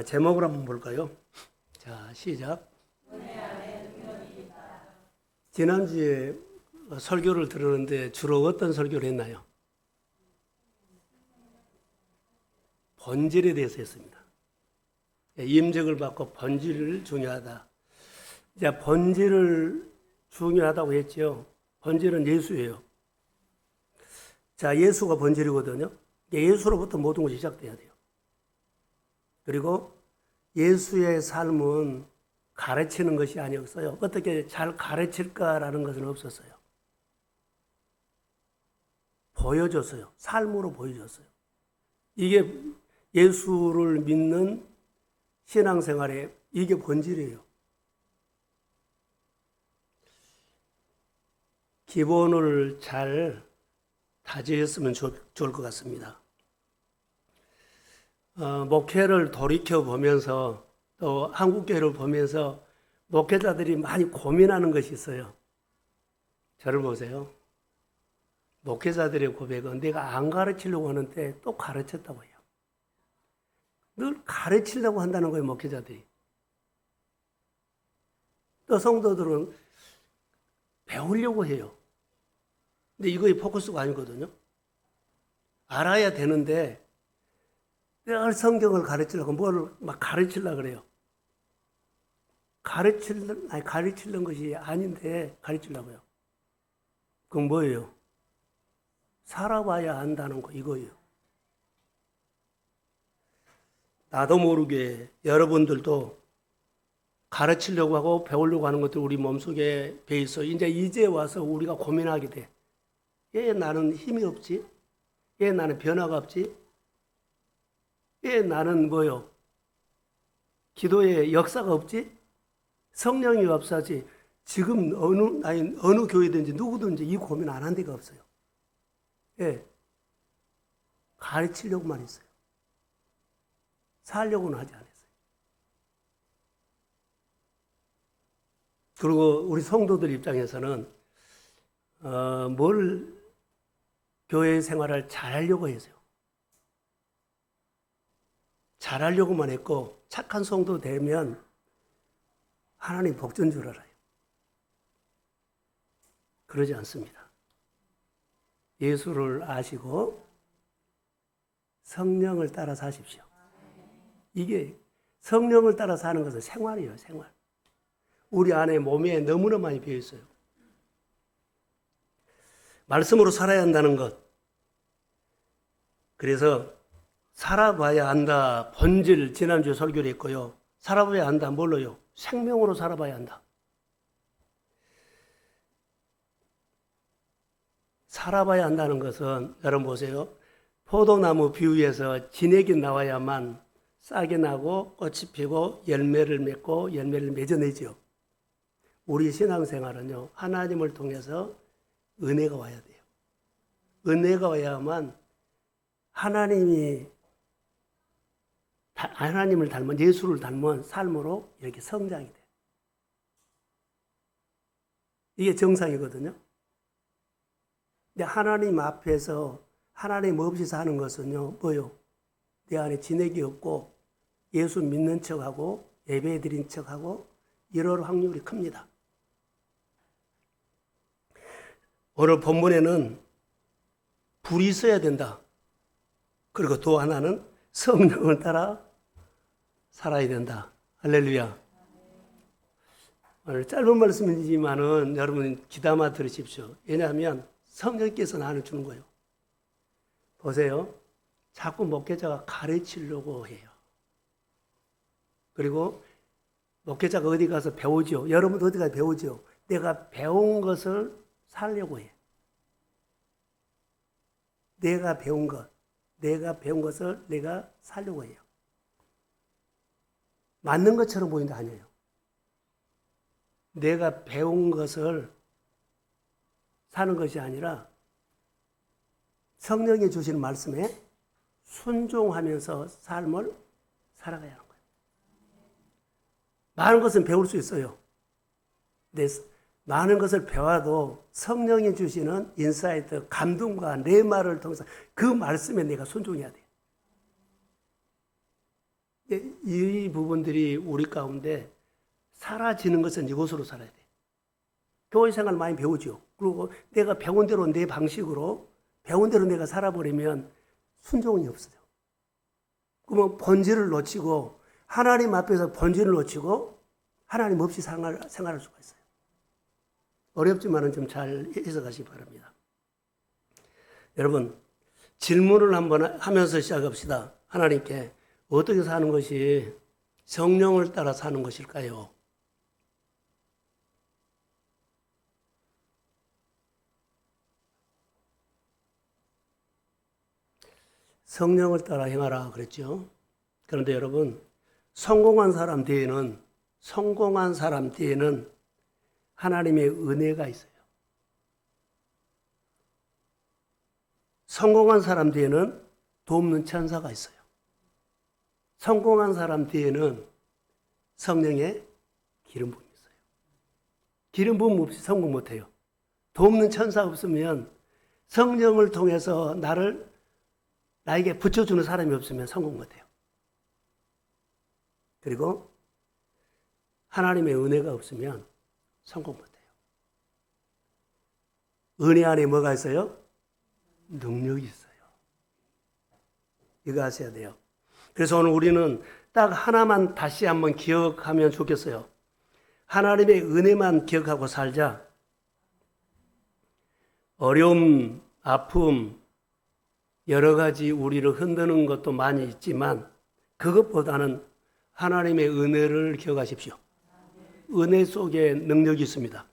제목을 한번 볼까요? 자, 시작. 지난주에 설교를 들었는데 주로 어떤 설교를 했나요? 본질에 대해서 했습니다. 임적을 받고 본질을 중요하다. 자, 본질을 중요하다고 했죠. 본질은 예수예요. 자, 예수가 본질이거든요. 예수로부터 모든 것이 시작돼야 돼요. 그리고 예수의 삶은 가르치는 것이 아니었어요. 어떻게 잘 가르칠까라는 것은 없었어요. 보여줬어요. 삶으로 보여줬어요. 이게 예수를 믿는 신앙생활의 이게 본질이에요. 기본을 잘 다지했으면 좋을 것 같습니다. 목회를 돌이켜보면서 또 한국교회를 보면서 목회자들이 많이 고민하는 것이 있어요. 저를 보세요. 목회자들의 고백은 내가 안 가르치려고 하는데 또 가르쳤다고 해요. 늘 가르치려고 한다는 거예요, 목회자들이. 또 성도들은 배우려고 해요. 근데 이거의 포커스가 아니거든요. 알아야 되는데 늘 성경을 가르치려고 뭘 막 가르치려고 그래요. 가르치는 것이 아닌데 가르치려고요. 그건 뭐예요? 살아봐야 한다는 거 이거예요. 나도 모르게 여러분들도 가르치려고 하고 배우려고 하는 것들 우리 몸속에 배있어. 이제 와서 우리가 고민하게 돼. 왜 나는 힘이 없지? 왜 나는 변화가 없지? 왜 나는 뭐요? 기도에 역사가 없지? 성령이 없어지. 지금 어느 교회든지 누구든지 이 고민 안 한 데가 없어요. 예. 가르치려고만 했어요. 살려고는 하지 않았어요. 그리고 우리 성도들 입장에서는 뭘 교회 생활을 잘하려고 했어요. 잘하려고만 했고 착한 성도 되면 하나님 복전 줄 알아요. 그러지 않습니다. 예수를 아시고 성령을 따라 사십시오. 이게 성령을 따라 사는 것은 생활이에요, 생활. 우리 안에 몸에 너무나 많이 배어 있어요. 말씀으로 살아야 한다는 것. 그래서 살아봐야 한다. 본질 지난주에 설교를 했고요. 살아봐야 한다. 뭘로요? 생명으로 살아봐야 한다. 살아봐야 한다는 것은 여러분 보세요. 포도나무 비유에서 진액이 나와야만 싹이 나고 꽃이 피고 열매를 맺고 열매를 맺어내죠. 우리 신앙생활은요. 하나님을 통해서 은혜가 와야 돼요. 은혜가 와야만 하나님을 닮은 예수를 닮은 삶으로 이렇게 성장이 돼요. 이게 정상이거든요. 근데 하나님 앞에서 하나님 없이 사는 것은요, 뭐요? 내 안에 진액이 없고 예수 믿는 척하고 예배 드린 척하고 이럴 확률이 큽니다. 오늘 본문에는 불이 있어야 된다. 그리고 또 하나는 성령을 따라 살아야 된다. 할렐루야. 오늘 짧은 말씀이지만은 여러분 귀담아 들으십시오. 왜냐하면 성령께서 나를 주는 거예요. 보세요. 자꾸 목회자가 가르치려고 해요. 그리고 목회자가 어디 가서 배우죠. 여러분도 어디 가서 배우죠. 내가 배운 것을 살려고 해. 내가 배운 것을 내가 살려고 해요. 맞는 것처럼 보이는데 아니에요. 내가 배운 것을 사는 것이 아니라 성령이 주시는 말씀에 순종하면서 삶을 살아가야 하는 거예요. 많은 것은 배울 수 있어요. 근데 많은 것을 배워도 성령이 주시는 인사이트, 감동과 내 말을 통해서 그 말씀에 내가 순종해야 돼요. 이 부분들이 우리 가운데 사라지는 것은 이것으로 살아야 돼. 교회 생활 많이 배우죠. 그리고 내가 배운 대로 내 방식으로 배운 대로 내가 살아버리면 순종이 없어요. 그러면 본질을 놓치고 하나님 앞에서 본질을 놓치고 하나님 없이 생활할 수가 있어요. 어렵지만은 좀 잘 해석하시기 바랍니다. 여러분, 질문을 한번 하면서 시작합시다. 하나님께 어떻게 사는 것이 성령을 따라 사는 것일까요? 성령을 따라 행하라 그랬죠. 그런데 여러분, 성공한 사람 뒤에는 하나님의 은혜가 있어요. 성공한 사람 뒤에는 돕는 천사가 있어요. 성공한 사람 뒤에는 성령의 기름 부음이 있어요. 기름 부음 없이 성공 못해요. 돕는 천사 없으면 성령을 통해서 나에게 붙여주는 사람이 없으면 성공 못해요. 그리고 하나님의 은혜가 없으면 성공 못해요. 은혜 안에 뭐가 있어요? 능력이 있어요. 이거 아셔야 돼요. 그래서 오늘 우리는 딱 하나만 다시 한번 기억하면 좋겠어요. 하나님의 은혜만 기억하고 살자. 어려움, 아픔, 여러 가지 우리를 흔드는 것도 많이 있지만 그것보다는 하나님의 은혜를 기억하십시오. 은혜 속에 능력이 있습니다.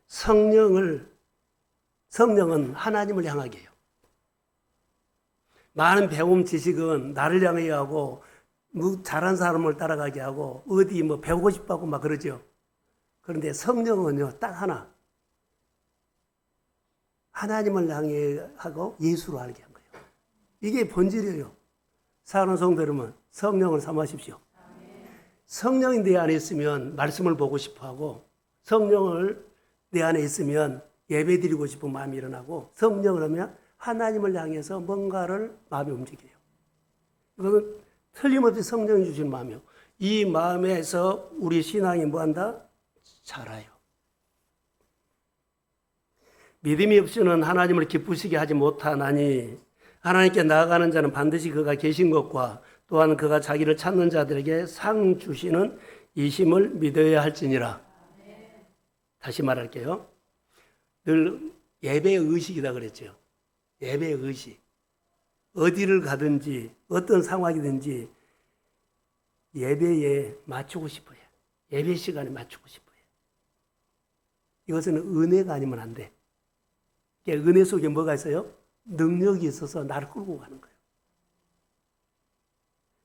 성령은 하나님을 향하게 해요. 많은 배움 지식은 나를 향하게 하고 잘한 사람을 따라가게 하고 어디 배우고 싶다고 막 그러죠. 그런데 성령은요, 딱 하나. 하나님을 향해 하고 예수로 알게 한 거예요. 이게 본질이에요. 사랑하는 성도 여러분, 성령을 삼으십시오. 성령이 내 안에 있으면 말씀을 보고 싶어 하고 성령을 내 안에 있으면 예배 드리고 싶은 마음이 일어나고 성령을 하면 하나님을 향해서 뭔가를 마음이 움직여요. 이건 틀림없이 성령이 주신 마음이요. 이 마음에서 우리 신앙이 뭐한다? 자라요. 믿음이 없이는 하나님을 기쁘시게 하지 못하나니 하나님께 나아가는 자는 반드시 그가 계신 것과 또한 그가 자기를 찾는 자들에게 상 주시는 이심을 믿어야 할지니라. 다시 말할게요. 늘 예배의 의식이다 그랬죠. 예배의 의식. 어디를 가든지 어떤 상황이든지 예배에 맞추고 싶어요. 예배 시간에 맞추고 싶어요. 이것은 은혜가 아니면 안 돼. 은혜 속에 뭐가 있어요? 능력이 있어서 나를 끌고 가는 거예요.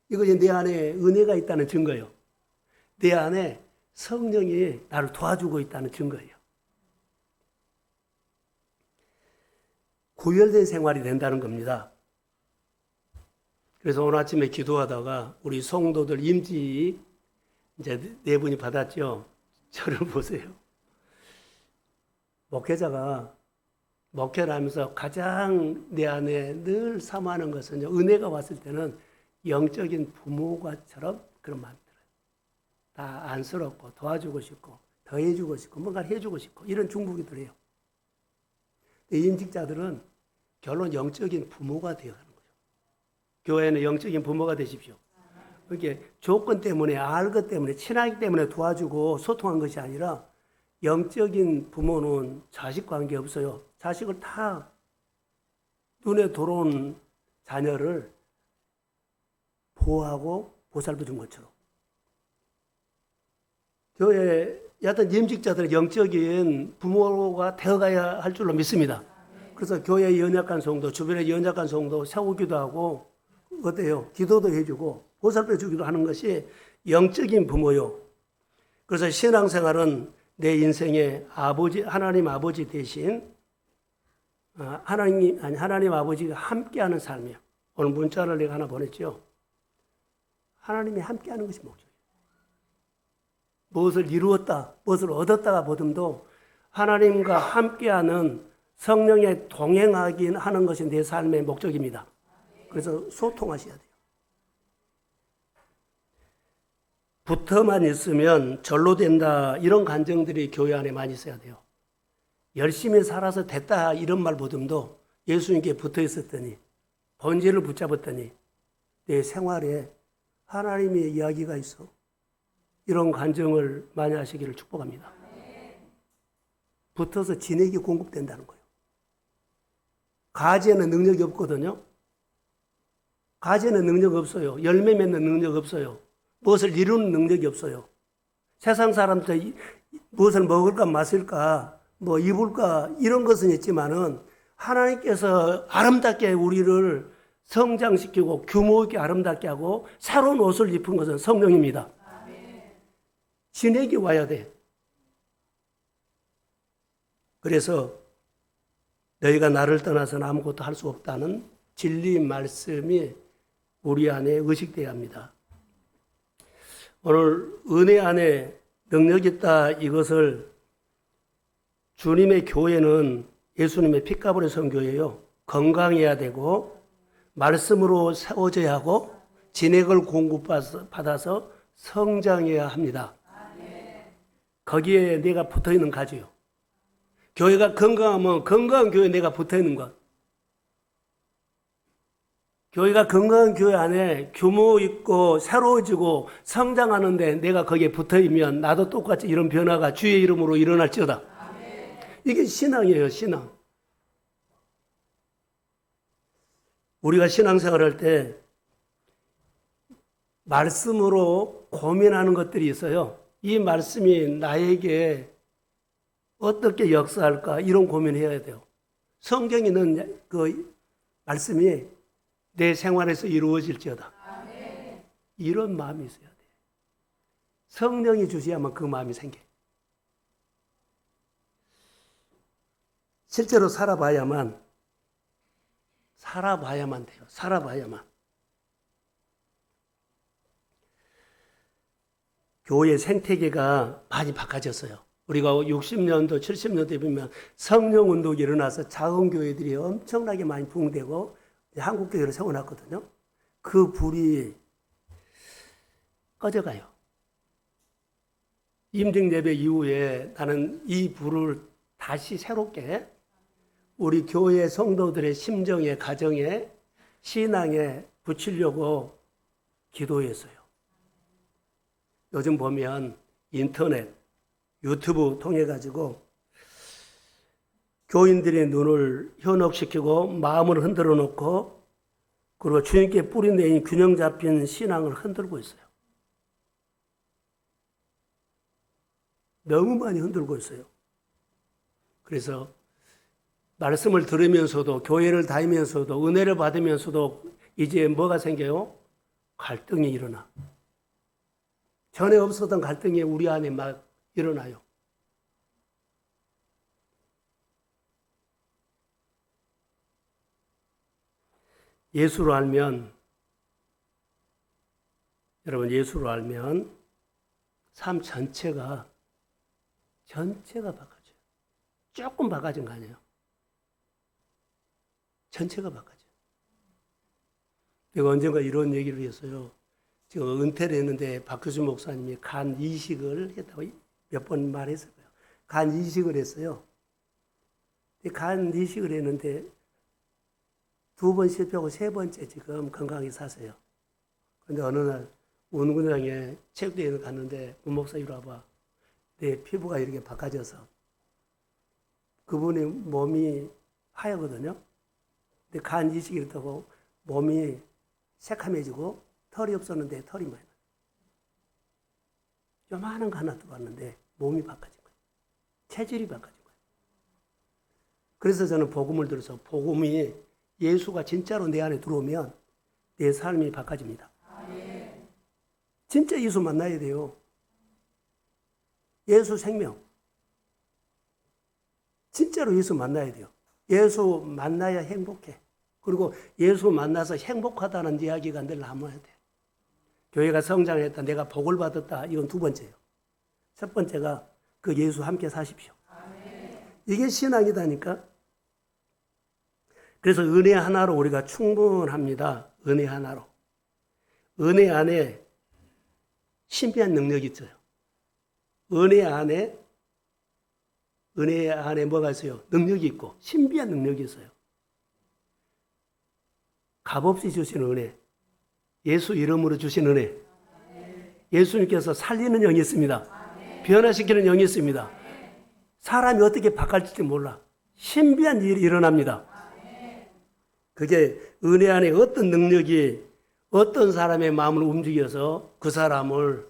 이것이 내 안에 은혜가 있다는 증거예요. 내 안에 성령이 나를 도와주고 있다는 증거예요. 구별된 생활이 된다는 겁니다. 그래서 오늘 아침에 기도하다가 우리 성도들 임지 이제 4분이 받았죠. 저를 보세요. 목회자가 목회를 하면서 가장 내 안에 늘 사모하는 것은 은혜가 왔을 때는 영적인 부모가처럼 그런 마음이 들어요. 다 안쓰럽고 도와주고 싶고 더 해주고 싶고 뭔가 해주고 싶고 이런 중국이 들어요. 임직자들은 결론 영적인 부모가 되어가는 거죠. 교회는 영적인 부모가 되십시오. 그게 조건 때문에 알 것 때문에 친하기 때문에 도와주고 소통한 것이 아니라 영적인 부모는 자식 관계 없어요. 자식을 다 눈에 들어온 자녀를 보호하고 보살펴 준 것처럼. 교회 여하튼 임직자들은 영적인 부모가 되어가야 할 줄로 믿습니다. 그래서 교회의 연약한 성도, 주변의 연약한 성도 세우기도 하고 어때요? 기도도 해주고 보살펴 주기도 하는 것이 영적인 부모요. 그래서 신앙생활은 내 인생의 아버지, 하나님 아버지 대신 하나님 아버지가 함께하는 삶이에요. 오늘 문자를 내가 하나 보냈죠. 하나님이 함께하는 것이 목적이에요. 무엇을 이루었다, 무엇을 얻었다가 보듬도 하나님과 함께하는 성령에 동행하긴 하는 것이 내 삶의 목적입니다. 그래서 소통하셔야 돼요. 붙어만 있으면 절로 된다 이런 감정들이 교회 안에 많이 있어야 돼요. 열심히 살아서 됐다 이런 말보다도 예수님께 붙어 있었더니 본질을 붙잡았더니 내 생활에 하나님의 이야기가 있어. 이런 감정을 많이 하시기를 축복합니다. 붙어서 진액이 공급된다는 거예요. 가지에는 능력이 없거든요. 가지에는 능력 없어요. 열매 맺는 능력 없어요. 무엇을 이루는 능력이 없어요. 세상 사람들 무엇을 먹을까 마실까 뭐 입을까 이런 것은 있지만은 하나님께서 아름답게 우리를 성장시키고 규모 있게 아름답게 하고 새로운 옷을 입은 것은 성령입니다. 진액이 와야 돼. 그래서 너희가 나를 떠나서는 아무것도 할 수 없다는 진리 말씀이 우리 안에 의식되어야 합니다. 오늘 은혜 안에 능력 있다 이것을 주님의 교회는 예수님의 핏값으로 선 교회예요. 건강해야 되고 말씀으로 세워져야 하고 진액을 공급받아서 성장해야 합니다. 거기에 내가 붙어있는 가지요. 교회가 건강하면 건강한 교회에 내가 붙어있는 것. 교회가 건강한 교회 안에 규모 있고 새로워지고 성장하는데 내가 거기에 붙어있으면 나도 똑같이 이런 변화가 주의 이름으로 일어날지어다. 이게 신앙이에요, 신앙. 우리가 신앙생활할 때 말씀으로 고민하는 것들이 있어요. 이 말씀이 나에게 어떻게 역사할까 이런 고민을 해야 돼요. 성경에 있는 그 말씀이 내 생활에서 이루어질지어다. 이런 마음이 있어야 돼. 성령이 주셔야만 그 마음이 생겨. 실제로 살아봐야만 돼요. 살아봐야만. 교회 생태계가 많이 바꿔졌어요. 우리가 60년도, 70년도에 보면 성령운동이 일어나서 작은 교회들이 엄청나게 많이 붕대고 한국교회를 세워놨거든요. 그 불이 꺼져가요. 임직예배 이후에 나는 이 불을 다시 새롭게 우리 교회 성도들의 심정에, 가정에, 신앙에 붙이려고 기도했어요. 요즘 보면 인터넷, 유튜브 통해 가지고 교인들의 눈을 현혹시키고 마음을 흔들어 놓고 그리고 주님께 뿌리내린 균형 잡힌 신앙을 흔들고 있어요. 너무 많이 흔들고 있어요. 그래서 말씀을 들으면서도 교회를 다니면서도 은혜를 받으면서도 이제 뭐가 생겨요? 갈등이 일어나. 전에 없었던 갈등이 우리 안에 막 일어나요. 예수를 알면, 여러분 예수를 알면 삶 전체가 바꿔져요. 조금 바꿔진 거 아니에요. 전체가 바꿔져요. 내가 언젠가 이런 얘기를 했어요. 지금 은퇴를 했는데 박효준 목사님이 간 이식을 했다고 몇 번 말했어요. 간 이식을 했어요. 간 이식을 했는데 2번 실패하고 3번째 지금 건강히 사세요. 그런데 어느 날 운동장에 체육대회를 갔는데 문 목사 이리 와봐. 내 피부가 이렇게 바꿔져서 그분의 몸이 하얗거든요. 근데 간 이식이 있다고 몸이 새카매지고 털이 없었는데 털이 많이 나요. 요만한 거 하나 들어왔는데 몸이 바꿔진 거예요. 체질이 바꿔진 거예요. 그래서 저는 복음을 들어서 복음이 예수가 진짜로 내 안에 들어오면 내 삶이 바꿔집니다. 진짜 예수 만나야 돼요. 예수 생명. 진짜로 예수 만나야 돼요. 예수 만나야 행복해. 그리고 예수 만나서 행복하다는 이야기가 늘 남아야 돼. 교회가 성장했다, 내가 복을 받았다, 이건 2번째예요. 첫 번째가 그 예수 함께 사십시오. 이게 신앙이다니까. 그래서 은혜 하나로 우리가 충분합니다. 은혜 하나로. 은혜 안에 신비한 능력이 있어요. 은혜 안에 뭐가 있어요? 능력이 있고 신비한 능력이 있어요. 값없이 주신 은혜, 예수 이름으로 주신 은혜, 예수님께서 살리는 영이 있습니다. 변화시키는 영이 있습니다. 사람이 어떻게 바뀔지 몰라. 신비한 일이 일어납니다. 그게 은혜 안에 어떤 능력이 어떤 사람의 마음을 움직여서 그 사람을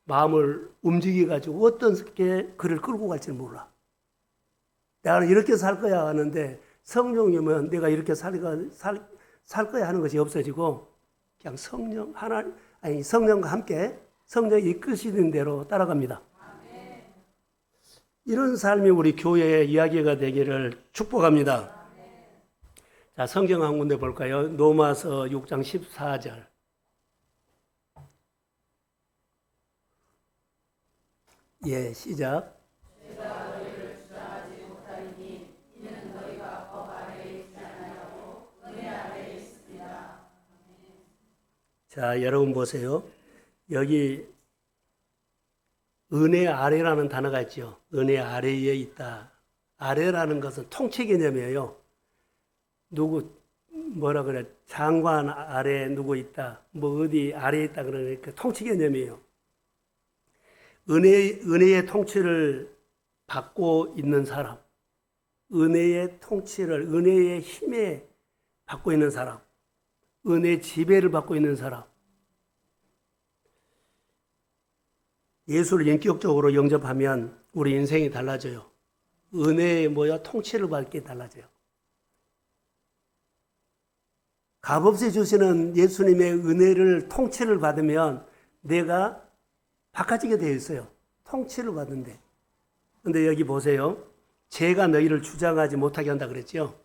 마음을 움직여가지고 어떻게 그를 끌고 갈지는 몰라. 내가 이렇게 살 거야 하는데 성령이면 내가 이렇게 살 거야 하는 것이 없어지고 그냥 성령과 함께 성령이 이끄시는 대로 따라갑니다. 이런 삶이 우리 교회의 이야기가 되기를 축복합니다. 자, 성경 한 군데 볼까요? 로마서 6장 14절. 예, 시작. 자, 여러분 보세요. 여기 은혜 아래라는 단어가 있죠. 은혜 아래에 있다. 아래라는 것은 통치 개념이에요. 뭐라 그래? 장관 아래 누구 있다. 뭐 어디 아래에 있다 그러니까 통치 개념이에요. 은혜의 통치를 받고 있는 사람. 은혜의 통치를, 은혜의 힘에 받고 있는 사람. 은혜의 지배를 받고 있는 사람. 예수를 인격적으로 영접하면 우리 인생이 달라져요. 은혜의 통치를 받게 달라져요. 값없이 주시는 예수님의 은혜를 통치를 받으면 내가 바꿔지게 되어 있어요. 통치를 받는데. 근데 여기 보세요. 죄가 너희를 주장하지 못하게 한다 그랬죠.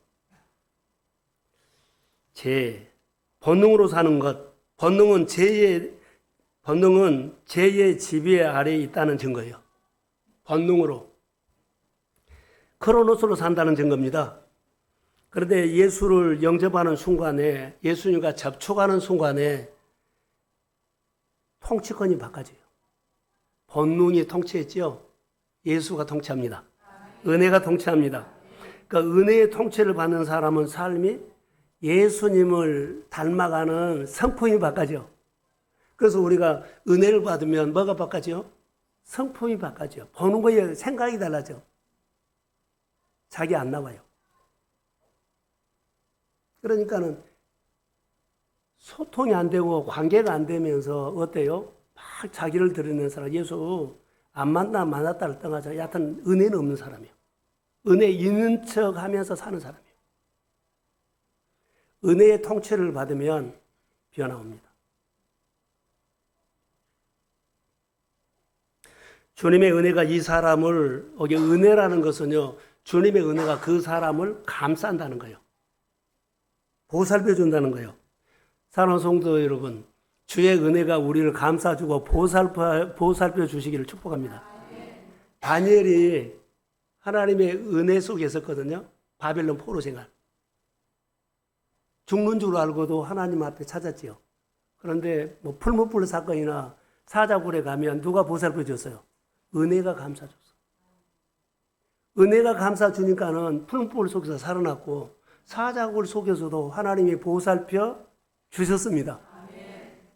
본능으로 사는 것. 본능은 죄의 지배 아래에 있다는 증거예요. 본능으로. 크로노스로 산다는 증거입니다. 그런데 예수를 영접하는 순간에, 예수님과 접촉하는 순간에 통치권이 바꿔져요. 본능이 통치했죠. 예수가 통치합니다. 은혜가 통치합니다. 그러니까 은혜의 통치를 받는 사람은 삶이 예수님을 닮아가는 성품이 바꿔져. 그래서 우리가 은혜를 받으면 뭐가 바꿔져? 성품이 바꿔져. 보는 거에 생각이 달라져. 자기 안 나와요. 그러니까는 소통이 안 되고 관계가 안 되면서 어때요? 막 자기를 드러내는 사람. 예수 안 만났다를 떠나서 여하튼 은혜는 없는 사람이에요. 은혜 있는 척 하면서 사는 사람이에요. 은혜의 통치를 받으면 변화옵니다. 주님의 은혜가 이 사람을, 여기 은혜라는 것은요, 주님의 은혜가 그 사람을 감싼다는 거예요. 보살펴 준다는 거예요. 사랑하는 성도 여러분, 주의 은혜가 우리를 감싸주고 보살펴 주시기를 축복합니다. 다니엘이 하나님의 은혜 속에 있었거든요. 바벨론 포로 생활. 죽는 줄 알고도 하나님 앞에 찾았지요. 그런데 풀무불 사건이나 사자굴에 가면 누가 보살펴 줬어요? 은혜가 감싸줬어. 은혜가 감싸주니까는 풀무불 속에서 살아났고 사자굴 속에서도 하나님이 보살펴 주셨습니다.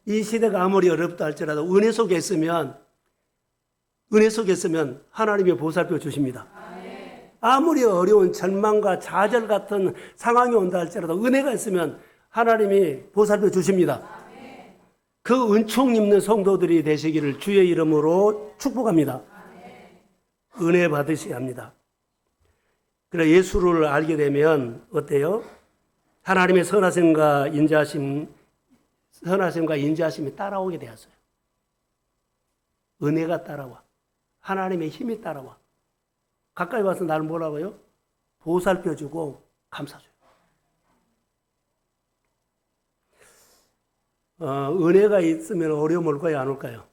이 시대가 아무리 어렵다 할지라도 은혜 속에 있으면 하나님이 보살펴 주십니다. 아무리 어려운 절망과 좌절 같은 상황이 온다 할지라도 은혜가 있으면 하나님이 보살펴 주십니다. 그 은총 입는 성도들이 되시기를 주의 이름으로 축복합니다. 은혜 받으셔야 합니다. 그래 예수를 알게 되면 어때요? 하나님의 선하심과 인자하심이 따라오게 되었어요. 은혜가 따라와. 하나님의 힘이 따라와. 가까이 와서 나를 뭐라고요? 보살펴주고 감싸줘요. 은혜가 있으면 어려움 올까요? 안 올까요?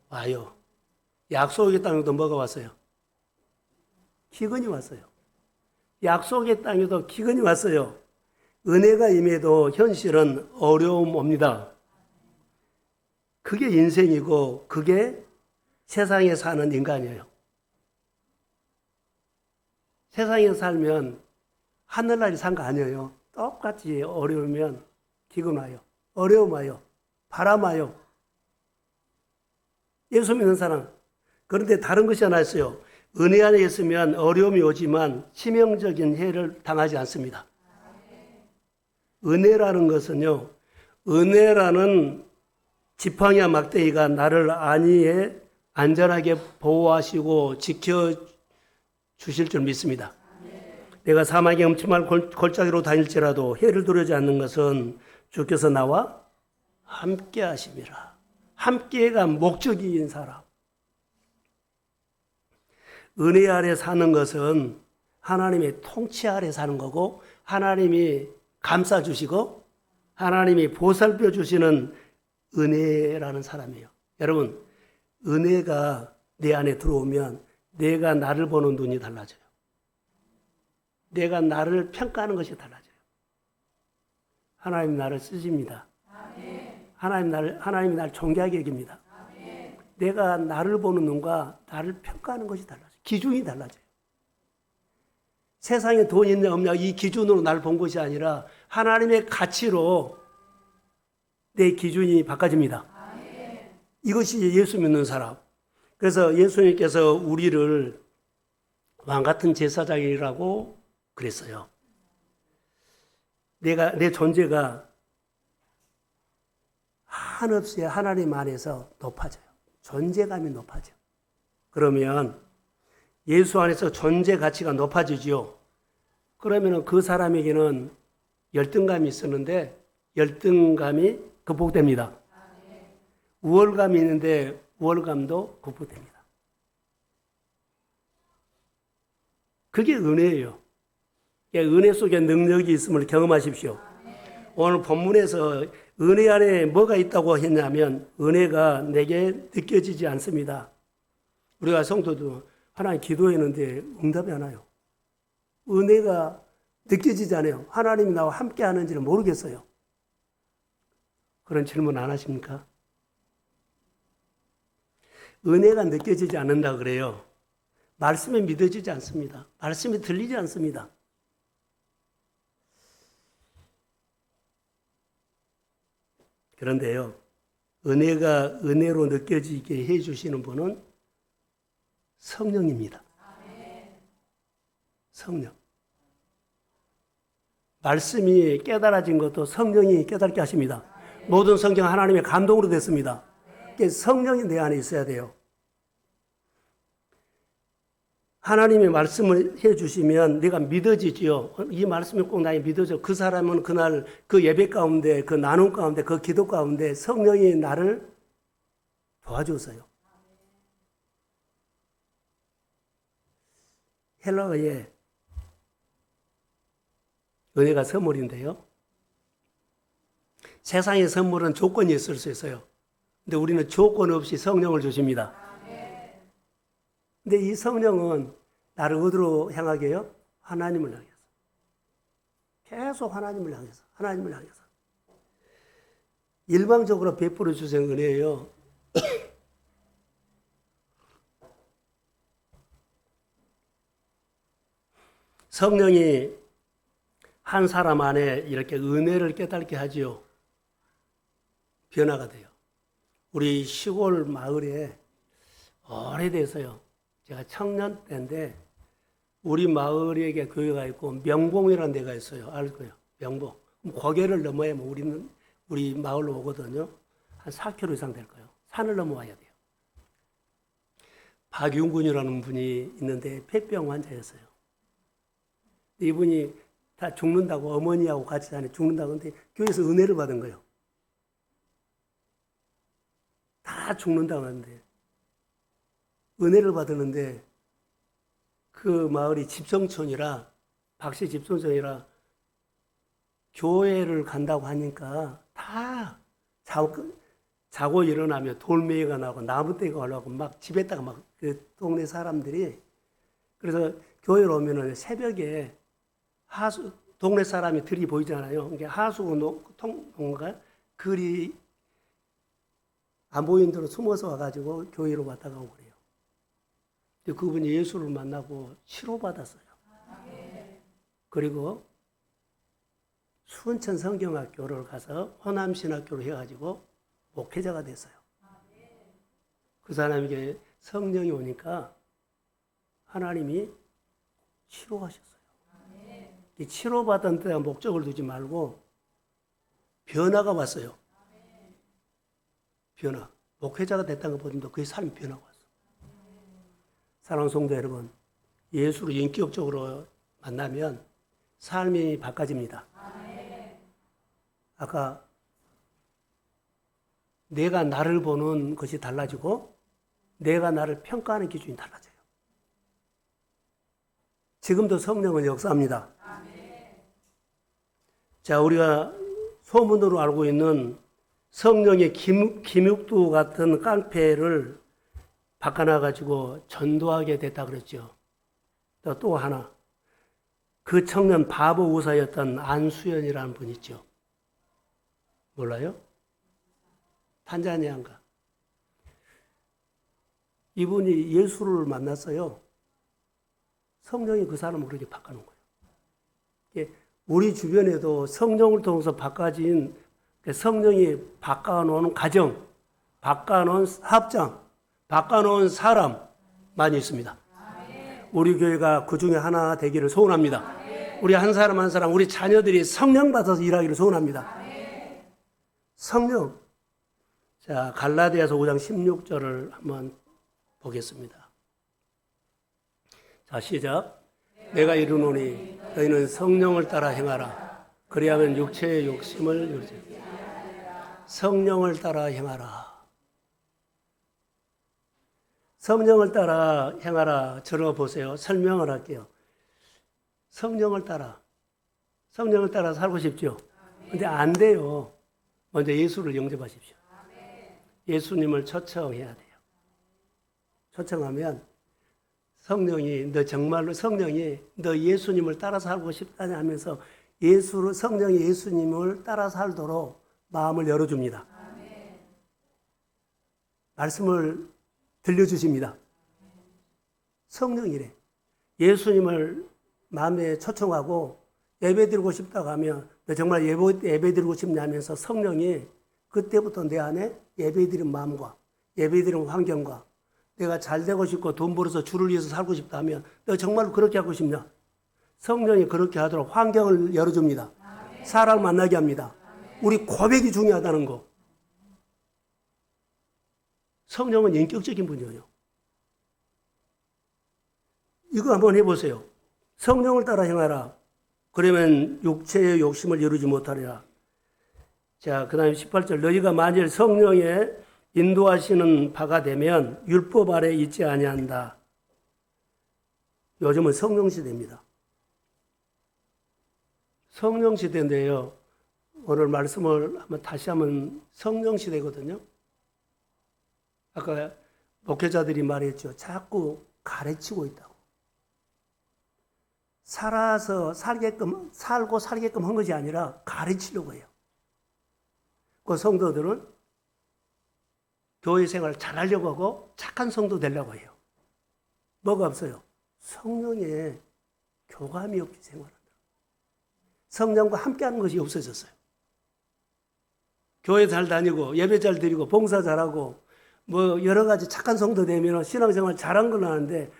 와요. 약속의 땅에도 뭐가 왔어요? 기근이 왔어요. 약속의 땅에도 기근이 왔어요. 은혜가 임해도 현실은 어려움 옵니다. 그 그게 인생이고 그게 세상에 사는 인간이에요. 세상에 살면 하늘나라에 산 거 아니에요. 똑같이 어려우면 기근 와요. 어려움 와요. 바람 와요. 예수 믿는 사람. 그런데 다른 것이 하나 있어요. 은혜 안에 있으면 어려움이 오지만 치명적인 해를 당하지 않습니다. 은혜라는 것은요. 은혜라는 지팡이와 막대기가 나를 안위에 안전하게 보호하시고 지켜주실 줄 믿습니다. 내가 사막의 음침한 골짜기로 다닐지라도 해를 두려지 않는 것은 주께서 나와 함께 하심이라. 함께가 목적인 사람. 은혜 아래 사는 것은 하나님의 통치 아래 사는 거고 하나님이 감싸주시고 하나님이 보살펴 주시는 은혜라는 사람이에요. 여러분, 은혜가 내 안에 들어오면 내가 나를 보는 눈이 달라져요. 내가 나를 평가하는 것이 달라져요. 하나님 나를 쓰십니다. 하나님이 나를 존귀하게 여깁니다. 내가 나를 보는 눈과 나를 평가하는 것이 달라져요. 기준이 달라져요. 세상에 돈이 있냐 없냐 이 기준으로 나를 본 것이 아니라 하나님의 가치로 내 기준이 바꿔집니다. 이것이 예수 믿는 사람. 그래서 예수님께서 우리를 왕같은 제사장이라고 그랬어요. 내 존재가 한없이 하나님 안에서 높아져요. 존재감이 높아져요. 그러면 예수 안에서 존재 가치가 높아지죠. 그러면 그 사람에게는 열등감이 있었는데 열등감이 극복됩니다. 우월감이 있는데 우월감도 극복됩니다. 그게 은혜예요. 은혜 속에 능력이 있음을 경험하십시오. 오늘 본문에서 은혜 안에 뭐가 있다고 했냐면 은혜가 내게 느껴지지 않습니다. 우리가 성도도 하나님 기도했는데 응답이 안 와요. 은혜가 느껴지지 않아요. 하나님이 나와 함께 하는지는 모르겠어요. 그런 질문 안 하십니까? 은혜가 느껴지지 않는다 그래요. 말씀이 믿어지지 않습니다. 말씀이 들리지 않습니다. 그런데요, 은혜가 은혜로 느껴지게 해주시는 분은 성령입니다. 성령. 말씀이 깨달아진 것도 성령이 깨닫게 하십니다. 모든 성경 하나님의 감동으로 됐습니다. 성령이 내 안에 있어야 돼요. 하나님의 말씀을 해주시면 내가 믿어지지요. 이 말씀이 꼭 나에게 믿어져. 그 사람은 그날 그 예배 가운데, 그 나눔 가운데, 그 기도 가운데 성령이 나를 도와줬어요. 헬라어에 은혜가 선물인데요. 세상의 선물은 조건이 있을 수 있어요. 근데 우리는 조건 없이 성령을 주십니다. 근데 이 성령은 나를 어디로 향하게 해요? 하나님을 향해서. 계속 하나님을 향해서. 하나님을 향해서. 일방적으로 베풀어 주신 은혜예요. 성령이 한 사람 안에 이렇게 은혜를 깨닫게 하지요. 변화가 돼요. 우리 시골 마을에 오래돼서요. 제가 청년 때인데 우리 마을에 교회가 있고 명봉이라는 데가 있어요. 알 거예요. 명봉. 고개를 넘어야 우리 마을로 오거든요. 한 4km 이상 될 거예요. 산을 넘어와야 돼요. 박윤군이라는 분이 있는데 폐병 환자였어요. 이분이 다 죽는다고 어머니하고 같이 다니 죽는다고 하는데 교회에서 은혜를 받은 거예요. 다 죽는다고 하는데 은혜를 받았는데 그 마을이 집성촌이라 박씨 집성촌이라 교회를 간다고 하니까 다 자고 일어나면 돌멩이가 나고 나무떼가 올라오고 막 집에다가 막 그 동네 사람들이 그래서 교회로 오면은 새벽에 동네 사람이 들이 보이잖아요. 이게 하수구가 글이 안 보이는 대로 숨어서 와가지고 교회로 왔다가 오고 그래요. 근데 그분이 예수를 만나고 치료받았어요. 그리고 순천 성경학교를 가서 호남신학교를 해가지고 목회자가 됐어요. 그 사람에게 성령이 오니까 하나님이 치료하셨어요. 이 치료받은 데 목적을 두지 말고 변화가 왔어요. 변화. 목회자가 됐다는 것보다도 그의 삶이 변화가 왔어요. 사랑하는 성도 여러분, 예수를 인격적으로 만나면 삶이 바꿔집니다. 아까 내가 나를 보는 것이 달라지고 내가 나를 평가하는 기준이 달라져요. 지금도 성령은 역사합니다. 자, 우리가 소문으로 알고 있는 성령의 김육두 같은 깡패를 바꿔놔가지고 전도하게 됐다 그랬죠. 또 하나, 그 청년 바보 의사였던 안수연이라는 분 있죠. 몰라요? 탄자니아인가. 이분이 예수를 만났어요. 성령이 그 사람을 그렇게 바꿔놓은 거예요. 우리 주변에도 성령을 통해서 바꿔진 성령이 바꿔놓은 가정, 바꿔놓은 사업장, 바꿔놓은 사람 많이 있습니다. 우리 교회가 그 중에 하나 되기를 소원합니다. 우리 한 사람 한 사람, 우리 자녀들이 성령 받아서 일하기를 소원합니다. 성령. 자, 갈라디아서 5장 16절을 한번 보겠습니다. 자, 시작. 내가 이르노니 너희는 성령을 따라 행하라. 그리하면 육체의 욕심을 이루지. 성령을 따라 행하라. 성령을 따라 행하라. 들어보세요. 설명을 할게요. 성령을 따라 살고 싶죠? 근데 안 돼요. 먼저 예수를 영접하십시오. 예수님을 초청해야 돼요. 초청하면 성령이 너 예수님을 따라 살고 싶다냐 하면서 성령이 예수님을 따라 살도록 마음을 열어줍니다. 말씀을 들려주십니다. 성령이래. 예수님을 마음에 초청하고 예배드리고 싶다고 하면 너 정말 예배드리고 싶냐 하면서 성령이 그때부터 내 안에 예배드리는 마음과 예배드리는 환경과 내가 잘 되고 싶고 돈 벌어서 주를 위해서 살고 싶다 하면 너 정말로 그렇게 하고 싶냐? 성령이 그렇게 하도록 환경을 열어줍니다. 사람을 만나게 합니다. 우리 고백이 중요하다는 거. 성령은 인격적인 분이에요. 이거 한번 해보세요. 성령을 따라 행하라. 그러면 육체의 욕심을 이루지 못하리라. 자, 그 다음에 18절. 너희가 만일 성령의 인도하시는 바가 되면 율법 아래 있지 아니한다. 요즘은 성령 시대입니다. 성령 시대인데요. 오늘 말씀을 다시 하면 성령 시대거든요. 아까 목회자들이 말했죠. 자꾸 가르치고 있다고. 살고 살게끔 한 것이 아니라 가르치려고 해요. 그 성도들은 교회 생활을 잘하려고 하고 착한 성도 되려고 해요. 뭐가 없어요? 성령의 교감이 없이 생활한다. 성령과 함께하는 것이 없어졌어요. 교회 잘 다니고 예배 잘 드리고 봉사 잘하고 뭐 여러 가지 착한 성도 되면 신앙생활 잘한 건 아는데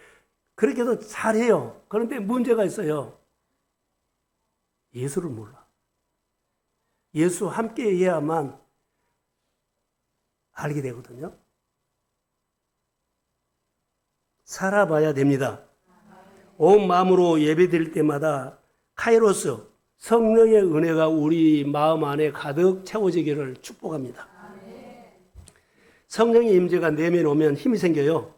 그렇게도 잘해요. 그런데 문제가 있어요. 예수를 몰라. 예수 함께 해야만 알게 되거든요. 살아봐야 됩니다. 온 마음으로 예배 드릴 때마다 카이로스, 성령의 은혜가 우리 마음 안에 가득 채워지기를 축복합니다. 성령의 임재가 내면 오면 힘이 생겨요.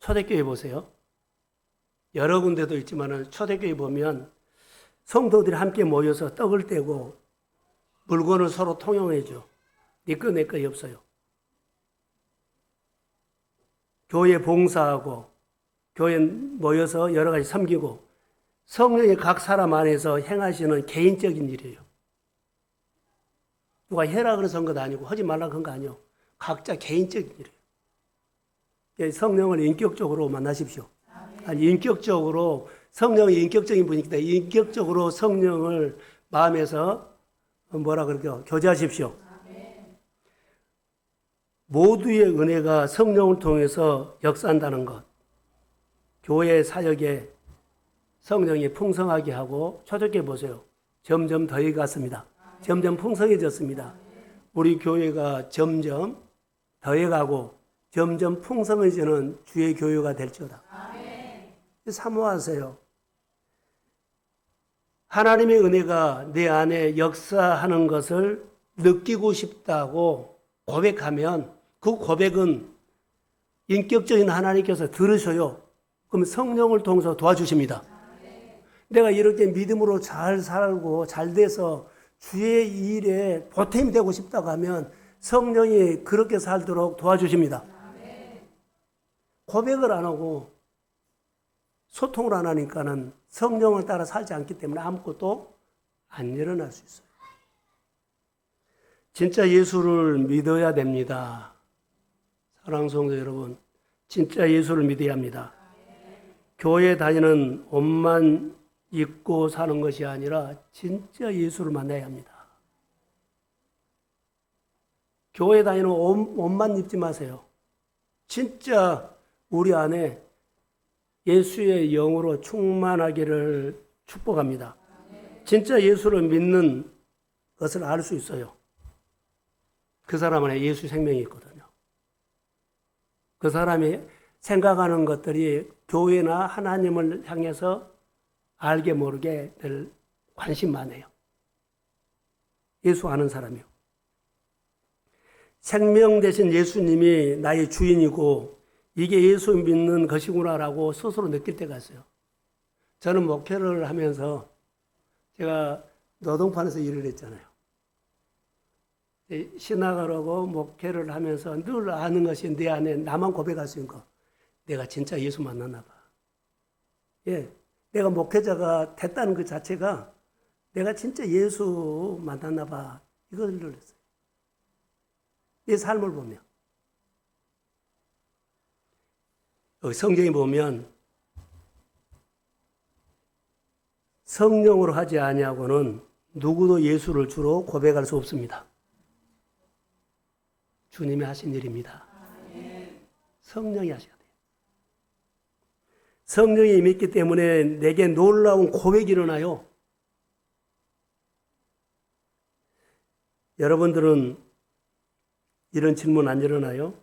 초대교회 보세요. 여러 군데도 있지만 초대교회 보면 성도들이 함께 모여서 떡을 떼고 물건을 서로 통용해줘. 네 거 내 거 없어요. 교회 봉사하고 교회 모여서 여러 가지 섬기고 성령이 각 사람 안에서 행하시는 개인적인 일이에요. 누가 해라 그래서 한 것도 아니고 하지 말라 그런 거 아니요. 각자 개인적인 일이에요. 성령을 인격적으로 만나십시오. 아니, 인격적으로 성령이 인격적인 분이기 때문에 인격적으로 성령을 마음에서 뭐라 그럴까요? 교제하십시오. 모두의 은혜가 성령을 통해서 역사한다는 것. 교회 사역에 성령이 풍성하게 하고 초적해 보세요. 점점 더해 갔습니다. 점점 풍성해졌습니다. 우리 교회가 점점 더해가고 점점 풍성해지는 주의 교회가 될지어다. 사모하세요. 하나님의 은혜가 내 안에 역사하는 것을 느끼고 싶다고 고백하면 그 고백은 인격적인 하나님께서 들으셔요. 그럼 성령을 통해서 도와주십니다. 내가 이렇게 믿음으로 잘 살고 잘 돼서 주의 일에 보탬이 되고 싶다고 하면 성령이 그렇게 살도록 도와주십니다. 고백을 안 하고 소통을 안 하니까는 성령을 따라 살지 않기 때문에 아무것도 안 일어날 수 있어요. 진짜 예수를 믿어야 됩니다. 사랑하는 성도 여러분, 진짜 예수를 믿어야 합니다. 교회 다니는 옷만 입고 사는 것이 아니라 진짜 예수를 만나야 합니다. 교회 다니는 옷만 입지 마세요. 진짜 우리 안에 예수의 영으로 충만하기를 축복합니다. 진짜 예수를 믿는 것을 알 수 있어요. 그 사람 안에 예수 생명이 있거든요. 그 사람이 생각하는 것들이 교회나 하나님을 향해서 알게 모르게 늘 관심만 해요. 예수 아는 사람이요. 생명 되신 예수님이 나의 주인이고 이게 예수 믿는 것이구나라고 스스로 느낄 때가 있어요. 저는 목회를 하면서 제가 노동판에서 일을 했잖아요. 신학하라고 목회를 하면서 늘 아는 것이 내 안에 나만 고백할 수 있는 거. 내가 진짜 예수 만났나 봐. 예, 내가 목회자가 됐다는 그 자체가 내가 진짜 예수 만났나 봐. 이걸 눌렀어요. 내 삶을 보면. 성경에 보면 성령으로 하지 아니하고는 누구도 예수를 주로 고백할 수 없습니다. 주님이 하신 일입니다. 성령이 하셔야 돼요. 성령이 임했기 때문에 내게 놀라운 고백이 일어나요. 여러분들은 이런 질문 안 일어나요?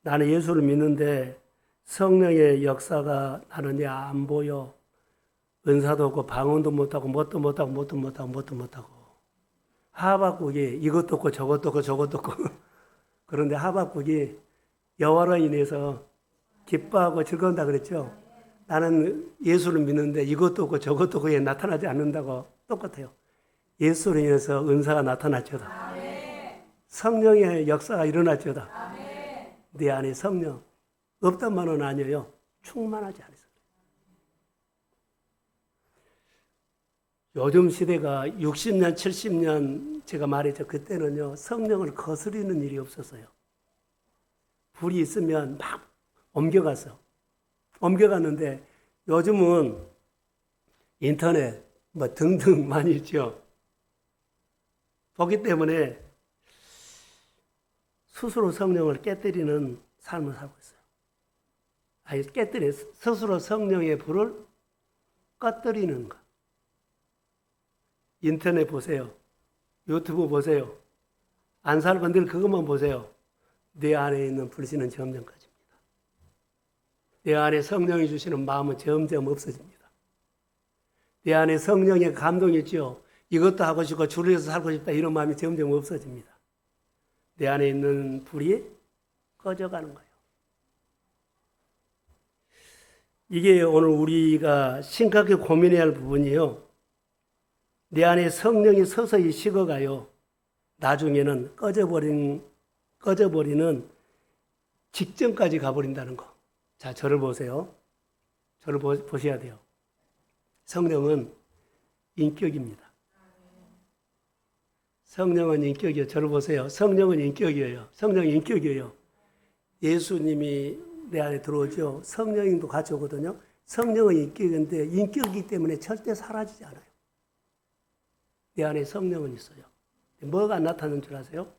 나는 예수를 믿는데 성령의 역사가 나는 안 보여. 은사도 없고 방언도 못하고 뭣도 못하고 하박국이 이것도 없고 저것도 없고 저것도 없고 그런데 하박국이 여호와로 인해서 기뻐하고 즐거운다 그랬죠. 나는 예수를 믿는데 이것도 없고 저것도 없고 나타나지 않는다고 똑같아요. 예수로 인해서 은사가 나타났죠다. 성령의 역사가 일어났죠다. 내 안에 성령 없단 말은 아니에요. 충만하지 않아서. 요즘 시대가 60년, 70년 제가 말했죠. 그때는요, 성령을 거스리는 일이 없었어요. 불이 있으면 막 옮겨갔어. 옮겨갔는데 요즘은 인터넷 뭐 등등 많이 있죠. 보기 때문에 스스로 성령을 깨뜨리는 삶을 살고 있어요. 아니, 스스로 성령의 불을 꺼뜨리는 것. 인터넷 보세요. 유튜브 보세요. 안 살고 늘 그것만 보세요. 내 안에 있는 불씨는 점점 꺼집니다. 내 안에 성령이 주시는 마음은 점점 없어집니다. 내 안에 성령의 감동이 있죠. 이것도 하고 싶고 주를 위해서 살고 싶다 이런 마음이 점점 없어집니다. 내 안에 있는 불이 꺼져가는 거예요. 이게 오늘 우리가 심각하게 고민해야 할 부분이에요. 내 안에 성령이 서서히 식어가요. 나중에는 꺼져버리는 직전까지 가버린다는 거. 자, 저를 보세요. 저를 보셔야 돼요. 성령은 인격입니다. 성령은 인격이에요. 저를 보세요. 성령은 인격이에요. 성령은 인격이에요. 예수님이 내 안에 들어오죠. 성령님도 같이 오거든요. 성령은 인격인데 인격이기 때문에 절대 사라지지 않아요. 내 안에 성령은 있어요. 뭐가 나타나는 줄 아세요?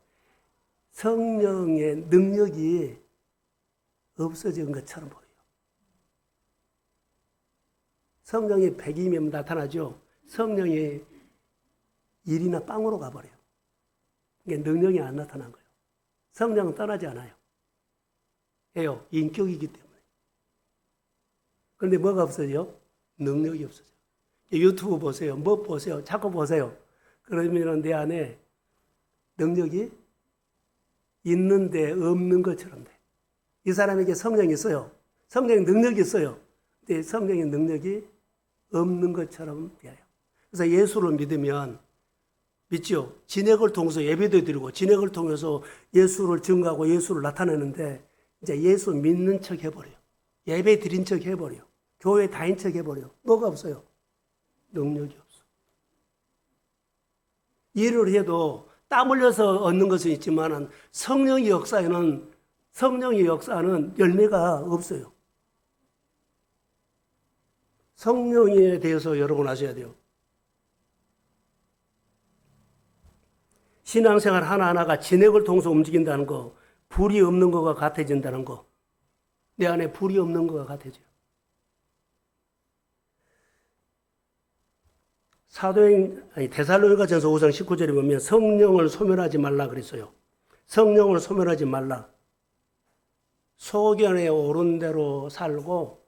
성령의 능력이 없어진 것처럼 보여요. 성령이 백이면 나타나죠. 성령이 일이나 빵으로 가버려요. 이게 능력이 안 나타난 거예요. 성령은 떠나지 않아요. 해요. 인격이기 때문에. 그런데 뭐가 없어져요? 능력이 없어져요. 유튜브 보세요. 뭐 보세요. 자꾸 보세요. 그러면 내 안에 능력이 있는데 없는 것처럼 돼. 이 사람에게 성령이 있어요. 성령의 능력이 있어요. 근데 성령의 능력이 없는 것처럼 돼요. 그래서 예수를 믿으면 믿죠? 진액을 통해서 예배도 드리고 진액을 통해서 예수를 증거하고 예수를 나타내는데 이제 예수 믿는 척 해버려요. 예배 드린 척 해버려요. 교회 다닌 척 해버려요. 뭐가 없어요? 능력이 없어. 일을 해도 땀 흘려서 얻는 것은 있지만 성령의 역사는 열매가 없어요. 성령에 대해서 여러분 아셔야 돼요. 신앙생활 하나하나가 진액을 통해서 움직인다는 거, 불이 없는 것과 같아진다는 거, 내 안에 불이 없는 것과 같아져요. 데살로니가전서 5장 19절에 보면 성령을 소멸하지 말라 그랬어요. 성령을 소멸하지 말라. 소견에 오른 대로 살고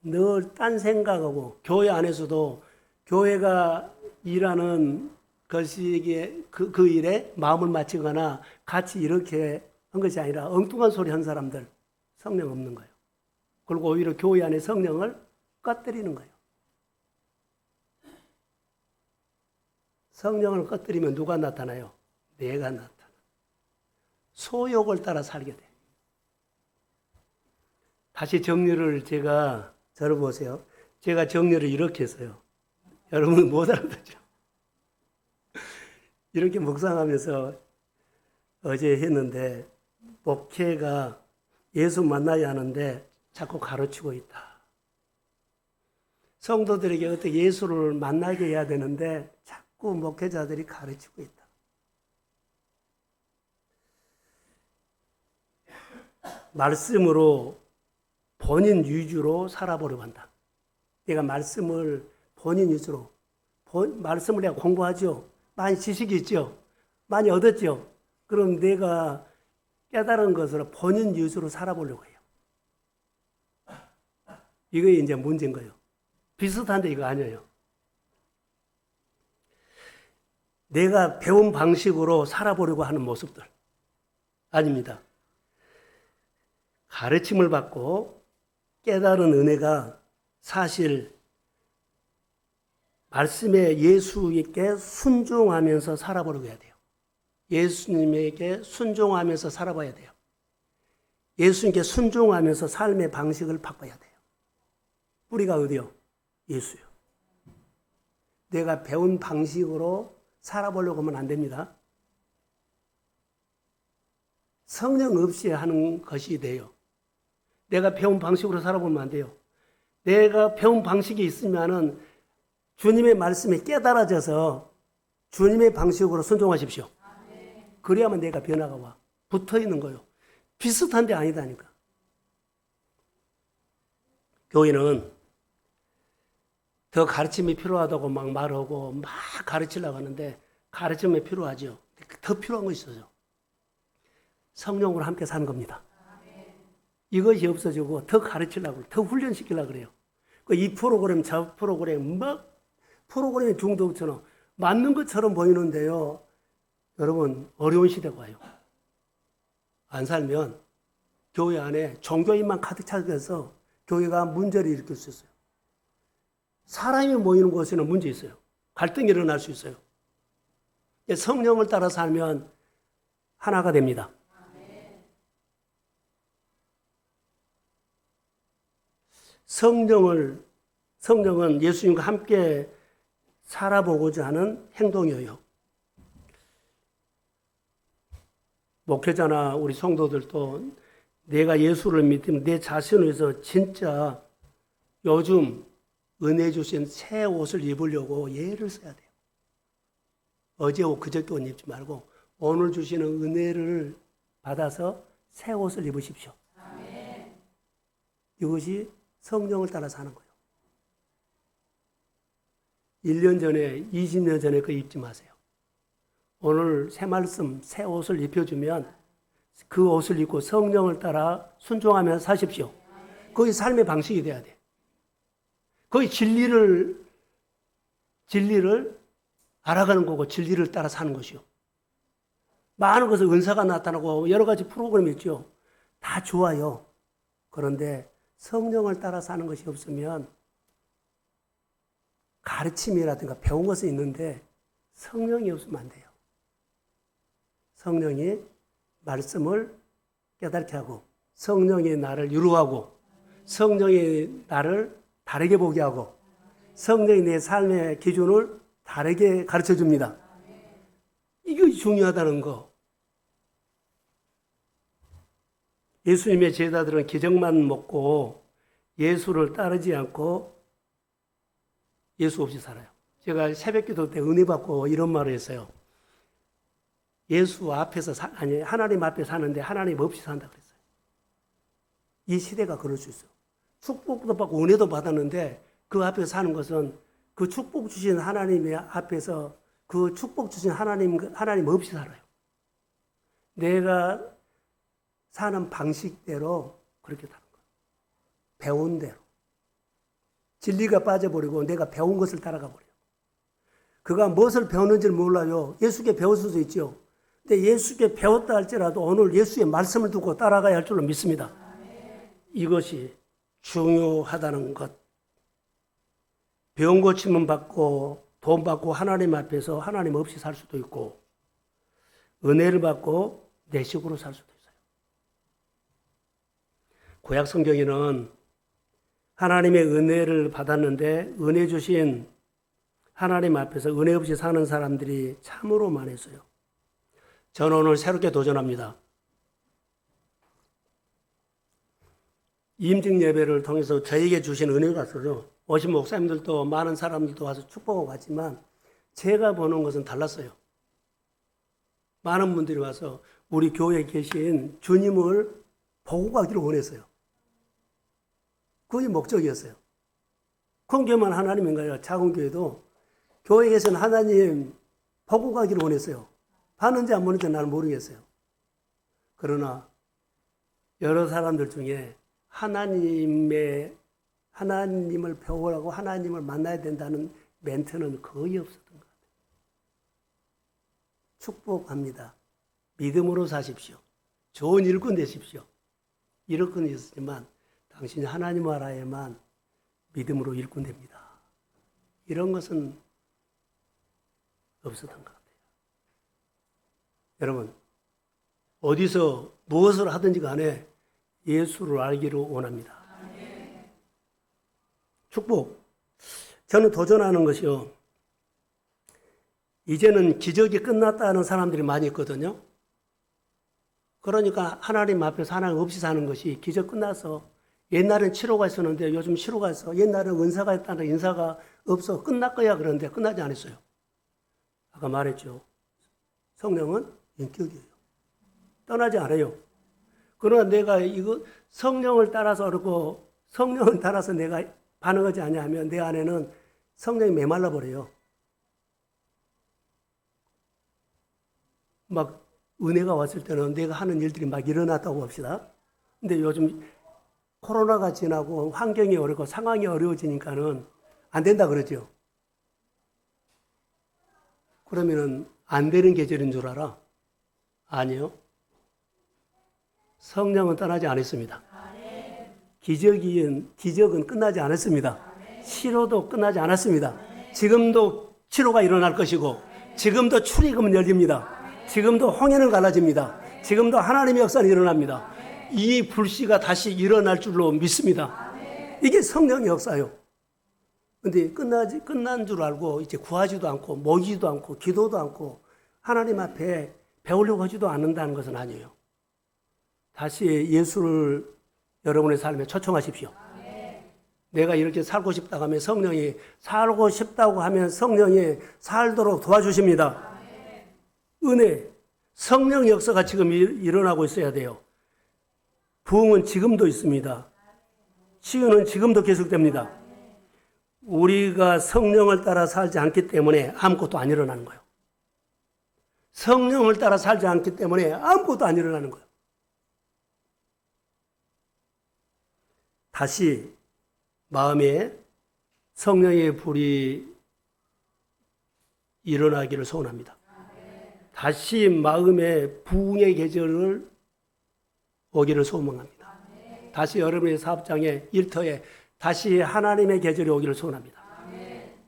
늘 딴 생각하고 교회 안에서도 교회가 일하는 것이 그 일에 마음을 맞추거나 같이 이렇게 한 것이 아니라 엉뚱한 소리 한 사람들 성령 없는 거예요. 그리고 오히려 교회 안에 성령을 꺼뜨리는 거예요. 성령을 꺼뜨리면 누가 나타나요? 내가 나타나. 소욕을 따라 살게 돼. 다시 정리를 저를 보세요. 제가 정리를 이렇게 했어요. 여러분 못 알아듣죠? 이렇게 묵상하면서 어제 했는데 목회가 예수 만나야 하는데 자꾸 가르치고 있다. 성도들에게 어떻게 예수를 만나게 해야 되는데 자꾸 목회자들이 가르치고 있다. 말씀으로 본인 위주로 살아보려고 한다. 내가 말씀을 본인 위주로, 말씀을 내가 공부하죠. 많이 지식이 있죠. 많이 얻었죠. 그럼 내가 깨달은 것으로 본인 위주로 살아보려고 해요. 이게 이제 문제인 거예요. 비슷한데 이거 아니에요. 내가 배운 방식으로 살아보려고 하는 모습들. 아닙니다. 가르침을 받고 깨달은 은혜가 사실 말씀에 예수에게 순종하면서 살아보려고 해야 돼요. 예수님에게 순종하면서 살아봐야 돼요. 예수님께 순종하면서 삶의 방식을 바꿔야 돼요. 뿌리가 어디요? 예수요. 내가 배운 방식으로 살아보려고 하면 안 됩니다. 성령 없이 하는 것이 돼요. 내가 배운 방식으로 살아보면 안 돼요. 내가 배운 방식이 있으면은 주님의 말씀에 깨달아져서 주님의 방식으로 순종하십시오. 그래야만 내가 변화가 와. 붙어 있는 거예요. 비슷한데 아니다니까. 교회는 더 가르침이 필요하다고 막 말하고 막 가르치려고 하는데 가르침이 필요하죠. 더 필요한 거 있어요. 성령으로 함께 사는 겁니다. 이것이 없어지고 더 가르치려고, 더 훈련시키려고 그래요. 이 프로그램, 저 프로그램, 프로그램이 중독처럼 맞는 것처럼 보이는데요. 여러분, 어려운 시대가 와요. 안 살면 교회 안에 종교인만 가득 차서 교회가 문제를 일으킬 수 있어요. 사람이 모이는 곳에는 문제 있어요. 갈등이 일어날 수 있어요. 성령을 따라 살면 하나가 됩니다. 성령은 예수님과 함께 살아보고자 하는 행동이에요. 목회자나 우리 성도들도 내가 예수를 믿으면 내 자신을 위해서 진짜 요즘 은혜 주신 새 옷을 입으려고 예를 써야 돼요. 어제 옷 그저께 옷 입지 말고 오늘 주시는 은혜를 받아서 새 옷을 입으십시오. 아멘. 이것이 성령을 따라 사는 거예요. 1년 전에 20년 전에 그 입지 마세요. 오늘 새 말씀 새 옷을 입혀주면 그 옷을 입고 성령을 따라 순종하면서 사십시오. 그게 삶의 방식이 돼야 돼. 거의 진리를 알아가는 거고 진리를 따라 사는 것이요. 많은 것을 은사가 나타나고 여러 가지 프로그램이 있죠. 다 좋아요. 그런데 성령을 따라 사는 것이 없으면 가르침이라든가 배운 것은 있는데 성령이 없으면 안 돼요. 성령이 말씀을 깨닫게 하고 성령이 나를 유로하고 성령이 나를 다르게 보게 하고 성령이 내 삶의 기준을 다르게 가르쳐 줍니다. 이게 중요하다는 거. 예수님의 제자들은 기적만 먹고 예수를 따르지 않고 예수 없이 살아요. 제가 새벽기도 때 은혜 받고 이런 말을 했어요. 예수 앞에서 하나님 앞에 사는데 하나님 없이 산다 그랬어요. 이 시대가 그럴 수 있어요. 축복도 받고 은혜도 받았는데 그 앞에서 사는 것은 그 축복 주신 하나님의 앞에서 그 축복 주신 하나님 없이 살아요. 내가 사는 방식대로 그렇게 사는 거예요. 배운 대로. 진리가 빠져버리고 내가 배운 것을 따라가 버려요. 그가 무엇을 배웠는지를 몰라요. 예수께 배웠을 수도 있죠. 근데 예수께 배웠다 할지라도 오늘 예수의 말씀을 두고 따라가야 할 줄로 믿습니다. 이것이 중요하다는 것. 병 고침은 받고 돈 받고 하나님 앞에서 하나님 없이 살 수도 있고 은혜를 받고 내 식으로 살 수도 있어요. 구약 성경에는 하나님의 은혜를 받았는데 은혜 주신 하나님 앞에서 은혜 없이 사는 사람들이 참으로 많았어요. 저는 오늘 새롭게 도전합니다. 임직 예배를 통해서 저에게 주신 은혜가 있어서 오신 목사님들도 많은 사람들도 와서 축복하고 갔지만 제가 보는 것은 달랐어요. 많은 분들이 와서 우리 교회에 계신 주님을 보고 가기를 원했어요. 그게 목적이었어요. 큰 교회만 하나님인가요? 작은 교회도 교회에 계신 하나님 보고 가기를 원했어요. 봤는지 안 보는지 나는 모르겠어요. 그러나 여러 사람들 중에 하나님을 배우라고 하나님을 만나야 된다는 멘트는 거의 없었던 것 같아요. 축복합니다. 믿음으로 사십시오. 좋은 일꾼 되십시오. 일꾼이 있었지만 당신이 하나님 나라에만 믿음으로 일꾼 됩니다. 이런 것은 없었던 것 같아요. 여러분, 어디서 무엇을 하든지 간에 예수를 알기를 원합니다. 축복. 저는 도전하는 것이요. 이제는 기적이 끝났다는 사람들이 많이 있거든요. 그러니까 하나님 앞에서 하나님 없이 사는 것이 기적 끝나서 옛날엔 치료가 있었는데 요즘 치료가 있어. 옛날엔 은사가 있다는 인사가 없어. 끝날 거야. 그런데 끝나지 않았어요. 아까 말했죠. 성령은 인격이에요. 떠나지 않아요. 그러나 내가 이거 성령을 따라서 그렇고 성령을 따라서 내가 반응하지 않냐면 내 안에는 성령이 메말라 버려요. 막 은혜가 왔을 때는 내가 하는 일들이 막 일어났다고 합시다. 근데 요즘 코로나가 지나고 환경이 어렵고 상황이 어려워지니까는 안 된다 그러죠. 그러면은 안 되는 계절인 줄 알아? 아니요. 성령은 떠나지 않았습니다. 기적은 끝나지 않았습니다. 치료도 끝나지 않았습니다. 지금도 치료가 일어날 것이고 지금도 출입금은 열립니다. 지금도 홍해는 갈라집니다. 지금도 하나님의 역사는 일어납니다. 이 불씨가 다시 일어날 줄로 믿습니다. 이게 성령의 역사예요. 근데 끝난 줄 알고 이제 구하지도 않고 모이지도 않고 기도도 않고 하나님 앞에 배우려고 하지도 않는다는 것은 아니에요. 다시 예수를 여러분의 삶에 초청하십시오. 내가 이렇게 살고 싶다고 하면 성령이 살고 싶다고 하면 성령이 살도록 도와주십니다. 은혜, 성령 역사가 지금 일어나고 있어야 돼요. 부흥은 지금도 있습니다. 치유는 지금도 계속됩니다. 우리가 성령을 따라 살지 않기 때문에 아무것도 안 일어나는 거예요. 성령을 따라 살지 않기 때문에 아무것도 안 일어나는 거예요. 다시 마음에 성령의 불이 일어나기를 소원합니다. 다시 마음에 부흥의 계절을 오기를 소망합니다. 다시 여러분의 사업장에, 일터에 다시 하나님의 계절이 오기를 소원합니다.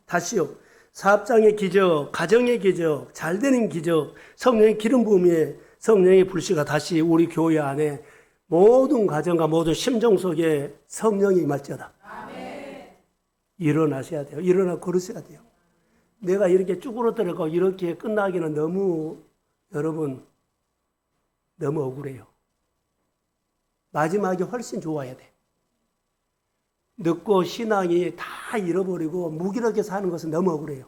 다시요. 사업장의 기적, 가정의 기적, 잘되는 기적, 성령의 기름 부음에 성령의 불씨가 다시 우리 교회 안에 모든 가정과 모든 심정 속에 성령이 임할지어다. 일어나셔야 돼요. 일어나 걸으셔야 돼요. 내가 이렇게 쭈그러들고 이렇게 끝나기는 여러분, 너무 억울해요. 마지막이 훨씬 좋아야 돼. 늦고 신앙이 다 잃어버리고 무기력하게 사는 것은 너무 억울해요.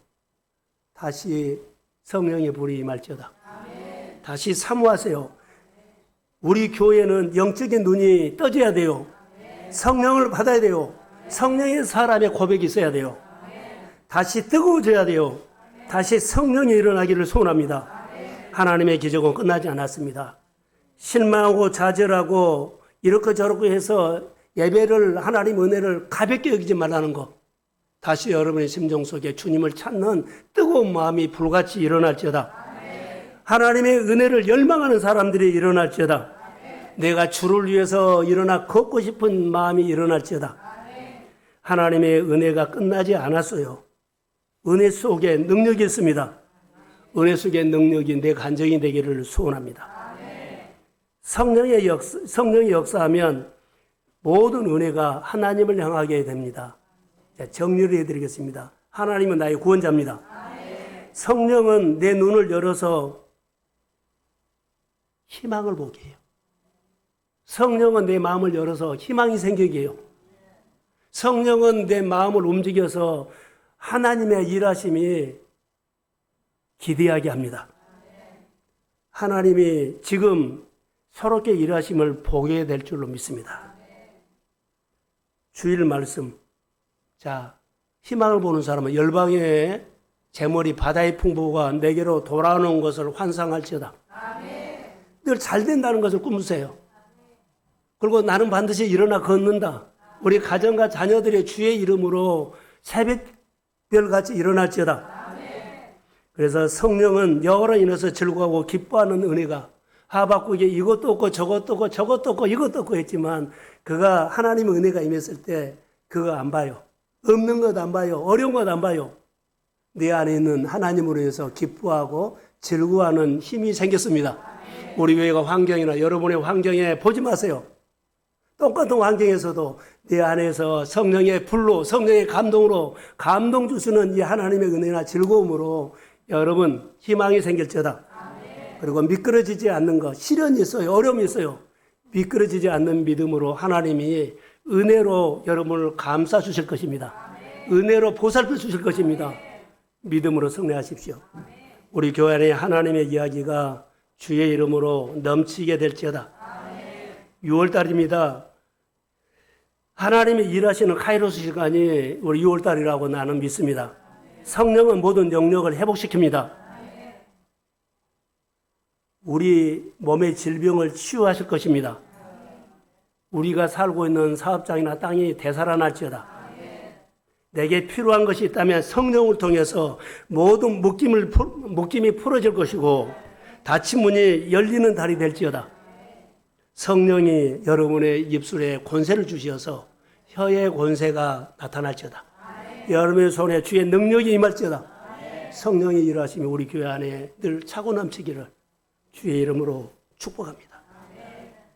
다시 성령의 불이 임할지어다. 다시 사모하세요. 우리 교회는 영적인 눈이 떠져야 돼요. 성령을 받아야 돼요. 성령의 사람의 고백이 있어야 돼요. 다시 뜨거워져야 돼요. 다시 성령이 일어나기를 소원합니다. 하나님의 기적은 끝나지 않았습니다. 실망하고 좌절하고 이렇게 저렇게 해서 예배를, 하나님 은혜를 가볍게 여기지 말라는 것. 다시 여러분의 심정 속에 주님을 찾는 뜨거운 마음이 불같이 일어날지어다. 하나님의 은혜를 열망하는 사람들이 일어날지어다. 내가 주를 위해서 일어나 걷고 싶은 마음이 일어날지어다. 하나님의 은혜가 끝나지 않았어요. 은혜 속에 능력이 있습니다. 은혜 속에 능력이 내 간증이 되기를 소원합니다. 성령이 역사하면 모든 은혜가 하나님을 향하게 됩니다. 정리를 해드리겠습니다. 하나님은 나의 구원자입니다. 성령은 내 눈을 열어서 희망을 보게 해요. 성령은 내 마음을 열어서 희망이 생기게 해요. 성령은 내 마음을 움직여서 하나님의 일하심이 기대하게 합니다. 하나님이 지금 새롭게 일하심을 보게 될 줄로 믿습니다. 주일 말씀. 자, 희망을 보는 사람은 열방의 제머리 바다의 풍부가 내게로 돌아오는 것을 환상할지어다. 늘 잘 된다는 것을 꿈으세요. 그리고 나는 반드시 일어나 걷는다. 우리 가정과 자녀들의 주의 이름으로 새벽별같이 일어날지어다. 그래서 성령은 여호와로 인해서 즐거워하고 기뻐하는 은혜가 하박국에 이것도 없고 저것도 없고 저것도 없고 이것도 없고 했지만 그가 하나님의 은혜가 임했을 때 그거 안 봐요. 없는 것 안 봐요. 어려운 것 안 봐요. 내 안에 있는 하나님으로 해서 기뻐하고 즐거워하는 힘이 생겼습니다. 우리 교회가 환경이나 여러분의 환경에 보지 마세요. 똑같은 환경에서도 내 안에서 성령의 불로 성령의 감동으로 감동 주시는 이 하나님의 은혜나 즐거움으로 여러분 희망이 생길지어다. 그리고 미끄러지지 않는 것, 시련이 있어요. 어려움이 있어요. 미끄러지지 않는 믿음으로 하나님이 은혜로 여러분을 감싸 주실 것입니다. 은혜로 보살펴 주실 것입니다. 믿음으로 승리하십시오. 우리 교회 안에 하나님의 이야기가 주의 이름으로 넘치게 될지어다. 6월달입니다. 하나님이 일하시는 카이로스 시간이 우리 6월달이라고 나는 믿습니다. 성령은 모든 영역을 회복시킵니다. 우리 몸의 질병을 치유하실 것입니다. 우리가 살고 있는 사업장이나 땅이 되살아날지어다. 내게 필요한 것이 있다면 성령을 통해서 모든 묶임이 풀어질 것이고 닫힌 문이 열리는 달이 될지어다. 성령이 여러분의 입술에 권세를 주셔서 혀의 권세가 나타날지어다. 여러분의 손에 주의 능력이 임할지어다. 성령의 일하심이 우리 교회 안에 늘 차고 넘치기를 주의 이름으로 축복합니다.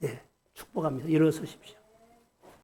예, 축복합니다. 일어서십시오.